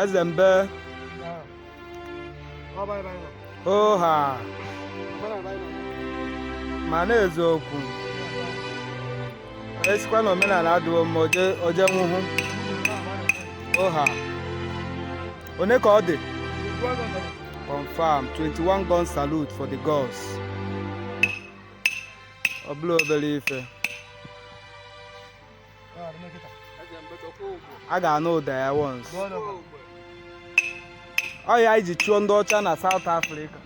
Ezembe. Oha. Mana eziokwu. Esikwa na omenala adịwo mma oje nwụhụ. Oha. One ka ọ dị? Confirm 21 gun salute for the gods. Oblo obere ife. A ga-anụ ụda ya once. Ọ ya iji chụọ ndị ọcha na South Africa.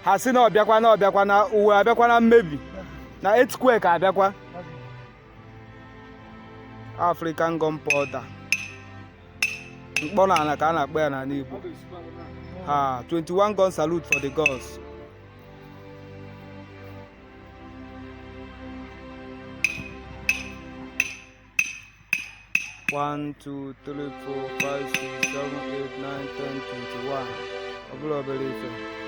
Ha si na ọbịakwa na uwe abịakwa na mmebi na earthquake abịakwa. African gunpowder. Mkpọ na ana ka a na-akpọ ya n'ala Igbo. Ha 21 gun salute for the gods. One, 2, 3, 4, 5, 6, 7, 8, 9, 10, 21. I believe it.